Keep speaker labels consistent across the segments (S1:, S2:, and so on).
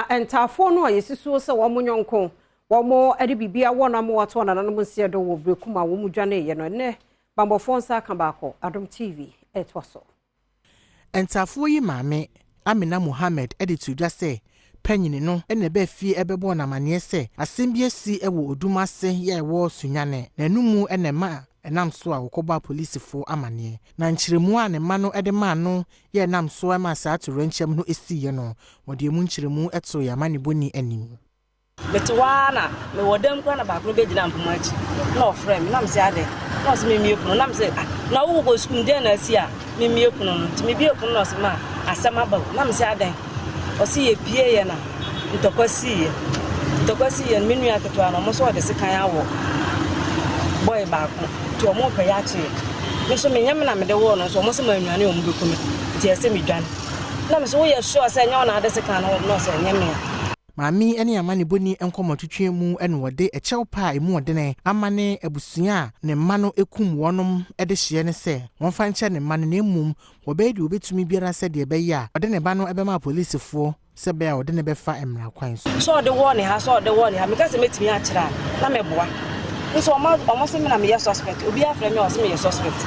S1: entafo no yesisu se wo monyonko wo mo ade bibia wo na mo wato na no nsie do wo Berekum a wo mu dwane ye no ne bambofo nsa ka baako Adom TV etwaso
S2: entafo yi maame Amina Muhammad editudwa se panyini no ene be fie ebebo na mane se asem esi ewo odumase ye ewo sunyane na numu ene ma enam so a wokoba policefo amane na nkyiremu a ne ma no ede ma no ye enam so e ma sa atoro nchem no esi ye no wode mu nkyiremu eto ya mane boni anim
S3: betwana me wodam kwa na baako be gina mpomachi na ofrem nam se ade na se me miekunu nam se na wo go school dey na asi a me miekunu no ti me biekunu no se ma asema ba nam se ade o se ye pie ye na ntokwasi ye me nua ketwa na mo so de se kan awo boy baako to mo pe ya chi me so me nyam na me de wo no so mo se ma nnuane o mo Berekum ti ese me dwan na me so wo ye sure se nya na de se kan no se nyam me
S2: Mami ene amane boni enkomotwetwe mu ene wode echewpa emu wodene amane abusua ne mma no ekum wonom ede hye ne se wonfa nche ne mma no na emum wobedi obetumi biara se de ebe ya ode ne ba no ebe ma policefo se be a ode ne be fa emra kwan
S3: so de wo ne ha me ka se metimi a kira na meboa nso omo se me na me ye suspect obi afre me o se me ye suspect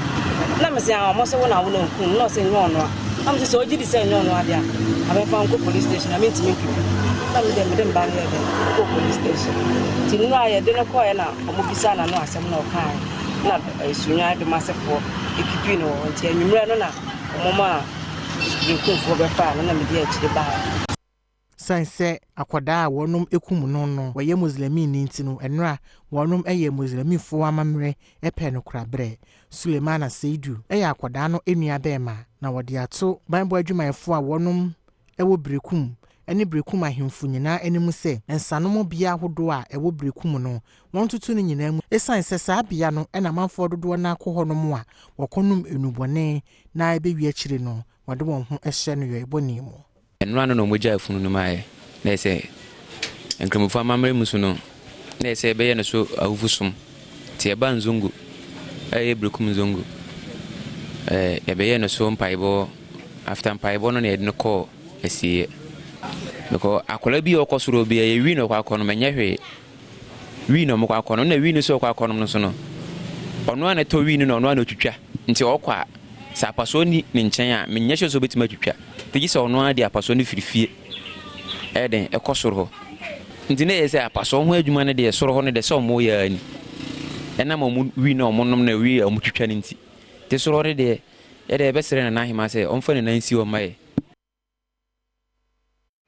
S3: na me se omo se wo na wo na okun no se nyo no am se o gidi se nyo no ade a abefa nko police station na me ntimi pipi na me dem ba here go police station tinu aye de no ko ye na omo bisa na no asem na o kan na sunya de masefo ekipi no nti anwumra no na omo ma Berekum fo be fa na me de akire ba
S2: sanse akwada wonum ekum no no waye muslimi ni ntino enra wonum eye muslimi fo amamre epe no krabre Sulemana Seidu eye akwada no enua bema na wode ato banbo adwumayefo a wonum ewo Berekum ene Berekum ahemfu nyina enimu se ensanom bia hodo a ewo Berekum no wontutu ni nyina mu esanse saa bia no ena manfo dodo na akọhonom a wokonum enubone na ebewi akire no wode won ho ehye no yo eboni mu
S4: enrano no moja afunu no mae na ese enkremufo amamre musu no na ese be ye no so awufusum tie ba nzongo Berekum nzongo ye be ye no so mpaibo after mpaibo no na edno call esie because akola bi okosoro bi ye wi no kwa kono menye hwe wi no mokwa kono na wi no so kwa kono no so no ono ana to wi no ono ana otwitwa nti okwa sa pasoni ni nchen a menye hwe so betima twitwa tigi so ono ade apasoni firifie eden ekosoro ho nti na yese apaso ho adwuma ne de soro ho ne de so mo ya ani ena mo wi no mo nom na wi a mo twitwa ne nti te soro re de ede be sere na hima se omfa ne nansi o mae